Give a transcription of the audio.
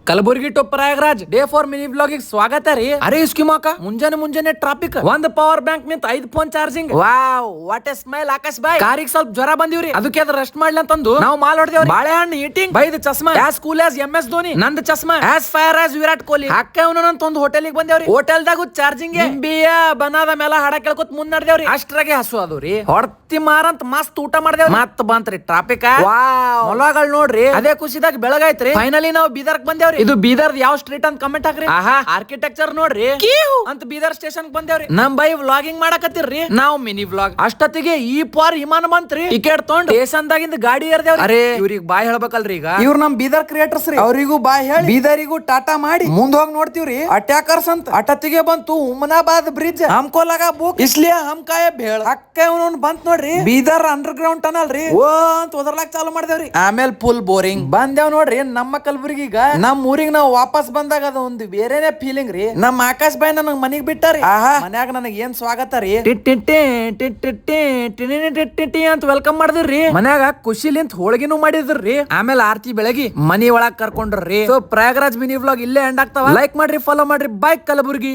Kalaburagi to Prayagraj day 4 mini ಬ್ಲಾಗಿಗೆ ಸ್ವಾಗತ ರೀ. ಅರೆ ಇಸ್ಕಿಮಾಕ ಮುಂಜಾನೆ ಟ್ರಾಫಿಕ್ ಒಂದ್ ಪವರ್ ಬ್ಯಾಂಕ್ ನಿಂತ 5 phone charging. Wow what a smile Akash boy. ಕಾರಿಗೆ ಸ್ವಲ್ಪ ಜ್ವರ ಬಂದಿವ್ರಿ, ಅದಕ್ಕೆ ಅದ್ ರೆಸ್ಟ್ ಮಾಡ್ಲಿ ಅಂತಂದು ನಾವು ಮಾಲ್ ಹೊಡೆದೇವ್ರಿ. ಬಾಳೆಹಣ್ಣು ಈಟಿಂಗ್ ಬೈದ್ ಚಸ್ಮಾ as cool as MS Dhoni, ನಂದ್ ಚಸ್ಮಾ as fire as Virat Kohli. ಹಾಕವನಂತ ಒಂದು ಹೋಟೆಲ್ಗೆ ಬಂದೇವ್ರಿ. ಹೋಟೆಲ್ದಾಗ ಚಾರ್ಜಿಂಗ್ ಬಿಯ ಬನಾದ ಮೇಲೆ ಹಾಡ ಕೇಳ್ಕೊತ್ ಮುಂದ್ ನಡೆದೇವ್ರಿ. ಅಷ್ಟ್ರಾಗೆ ಹಸು ಅದವ್ರಿ. ಹೊಡ್ತಿ ಮಾರಂತ ಮಸ್ತ್ ಊಟ ಮಾಡ್ದೇವ್ರಿ. ಮತ್ ಬಂತ್ರಿ ಟ್ರಾಫಿಕ್. ಹೊಲಗಳು ನೋಡ್ರಿ, ಅದೇ ಖುಷಿದಾಗ ಬೆಳಗಾಯ್ತ್ರಿ. ಫೈನಲಿ ನಾವು ಬೀದರ್ಕ್ ಬಂದೇವ್ರಿ. ಇದು ಬೀದರ್ ಯಾವ ಸ್ಟ್ರೀಟ್ ಅಂತ ಕಮೆಂಟ್ ಹಾಕ್ರಿ. ಆಹಾ ಆರ್ಕಿಟೆಕ್ಚರ್ ನೋಡ್ರಿ ಅಂತ ಬೀದರ್ ಸ್ಟೇಷನ್ ಬಂದೇವ್ರಿ. ನಮ್ ಬೈ ವ್ಲಾಗಿಂಗ್ ಮಾಡಕತ್ತಿರ್ರಿ, ನಾವು ಮಿನಿ ವ್ಲಾಗ್. ಅಷ್ಟೊತ್ತಿಗೆ ಈ ಪಾರ್ ವಿಮಾನ ಬಂತ್ರಿ. ಟಿಕೆಟ್ ತಗೊಂಡ್ ಸ್ಟೇಷನ್ದಾಗಿಂದ ಗಾಡಿ ಏರ್ದೇವ್ರಿ. ಅರೆ ಇವ್ರಿಗೆ ಬಾಯ್ ಹೇಳ್ಬೇಕಲ್ರಿ. ಈಗ ಇವ್ರು ನಮ್ ಬೀದರ್ ಕ್ರಿಯೇಟರ್ಸ್ ರೀ. ಅವ್ರಿಗೂ ಬಾಯ್ ಹೇಳಿ ಬೀದರಿಗೂ ಟಾಟಾ ಮಾಡಿ ಮುಂದ್ ಹೋಗಿ ನೋಡ್ತೀವ್ರಿ. ಅಟ್ಯಾಕರ್ಸ್ ಅಂತ ಅಟತ್ತಿಗೆ ಬಂತು ಹುಮನಾಬಾದ್ ಬ್ರಿಡ್ಜ್. ಹಮ್ಕೋಲಾಗ ಬುಕ್ ಇಸ್ಲಿಯಾ ಹಮ್ ಕಾಯ ಬೇಳ ಅಕ್ಕ ಇವನು ಬಂತ್ ನೋಡ್ರಿ. ಬೀದರ್ ಅಂಡರ್ ಗ್ರೌಂಡ್ ಟನಲ್ ರೀ. ಓ ಅಂತ ಒದರ್ಲಾಕ್ ಚಾಲು ಮಾಡ್ದೇವ್ರಿ. ಆಮೇಲೆ ಫುಲ್ ಬೋರಿಂಗ್ ಬಂದೇವ್ ನೋಡ್ರಿ. ನಮ್ಮ ಕಲಬುರ್ಗಿಗ ನಮ್ ಊರಿಗೆ ನಾವು ವಾಪಸ್ ಬಂದಾಗ ಅದು ಒಂದು ಬೇರೆನೆ ಫೀಲಿಂಗ್ ರೀ. ನಮ್ ಆಕಾಶ್ ಬಾಯ್ ನನಗ್ ಮನಿಗ್ ಬಿಟ್ಟಾರಿ. ಆಹಾ ಮನ್ಯಾಗ ನನಗ್ ಏನ್ ಸ್ವಾಗತ ರೀ. ಅಂತ ವೆಲ್ಕಮ್ ಮಾಡಿದ್ರಿ. ಮನ್ಯಾಗ ಖುಷಿಲಿಂತ ಹೋಳಿಗೆನೂ ಮಾಡಿದ್ರಿ. ಆಮೇಲೆ ಆರ್ತಿ ಬೆಳಗಿ ಮನಿ ಒಳಗ್ ಕರ್ಕೊಂಡ್ರಿ. ಸೊ ಪ್ರಯಾಗ್ರಾಜ್ ಮಿನಿ ವ್ಲಾಗ್ ಇಲ್ಲೇ ಎಂಡ್ ಆಗ್ತಾವ. ಲೈಕ್ ಮಾಡ್ರಿ, ಫಾಲೋ ಮಾಡ್ರಿ. ಬಾಯ್ ಕಲಬುರ್ಗಿ.